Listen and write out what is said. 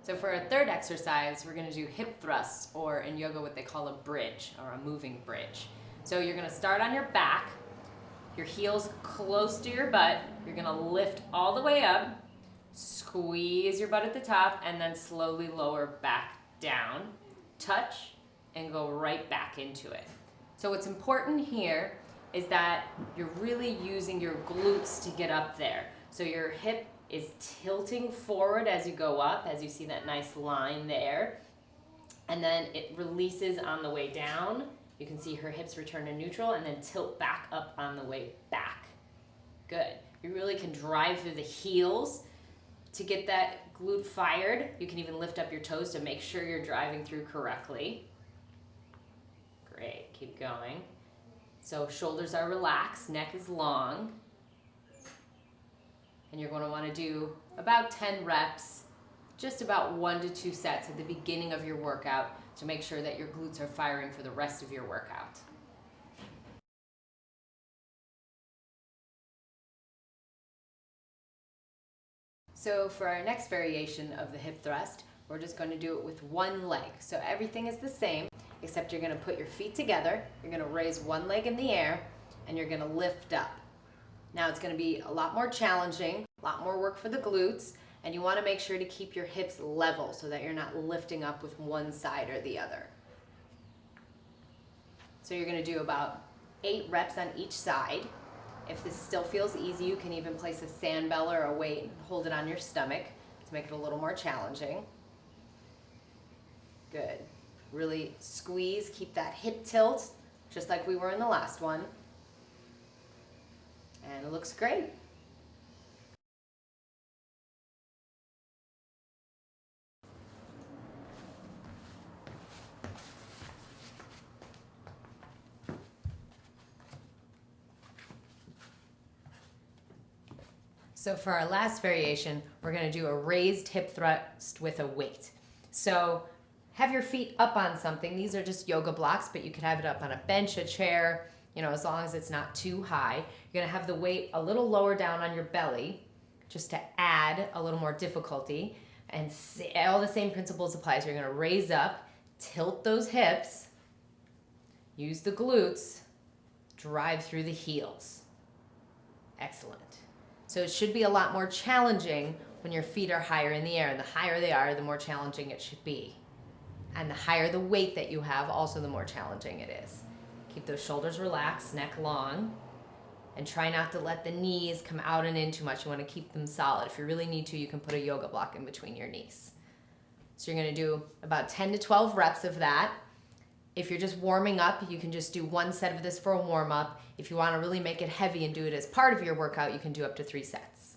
So for our third exercise, we're gonna do hip thrusts, or in yoga what they call a bridge, or a moving bridge. So you're gonna start on your back, your heels close to your butt, you're gonna lift all the way up, squeeze your butt at the top, and then slowly lower back down, touch, and go right back into it. So what's important here is that you're really using your glutes to get up there. So your hip is tilting forward as you go up, as you see that nice line there. And then it releases on the way down. You can see her hips return to neutral and then tilt back up on the way back. Good. You really can drive through the heels to get that glute fired. You can even lift up your toes to make sure you're driving through correctly. Great, keep going. So shoulders are relaxed, neck is long. And you're going to want to do about 10 reps, just about 1 to 2 sets at the beginning of your workout to make sure that your glutes are firing for the rest of your workout. So for our next variation of the hip thrust, we're just going to do it with one leg. So everything is the same, except you're going to put your feet together, you're going to raise one leg in the air, and you're going to lift up. Now it's going to be a lot more challenging, a lot more work for the glutes, and you want to make sure to keep your hips level so that you're not lifting up with one side or the other. So you're going to do about 8 reps on each side. If this still feels easy, you can even place a sand bell or a weight and hold it on your stomach to make it a little more challenging. Good. Really squeeze, keep that hip tilt, just like we were in the last one. And it looks great. So for our last variation, we're going to do a raised hip thrust with a weight. So have your feet up on something. These are just yoga blocks, but you could have it up on a bench, a chair, as long as it's not too high. You're going to have the weight a little lower down on your belly, just to add a little more difficulty. And all the same principles apply. So you're going to raise up, tilt those hips, use the glutes, drive through the heels. Excellent. So it should be a lot more challenging when your feet are higher in the air. And the higher they are, the more challenging it should be. And the higher the weight that you have, also the more challenging it is. Keep those shoulders relaxed, neck long, and try not to let the knees come out and in too much. You want to keep them solid. If you really need to, you can put a yoga block in between your knees. So you're going to do about 10 to 12 reps of that. If you're just warming up, you can just do 1 set of this for a warm-up. If you want to really make it heavy and do it as part of your workout, you can do up to 3 sets.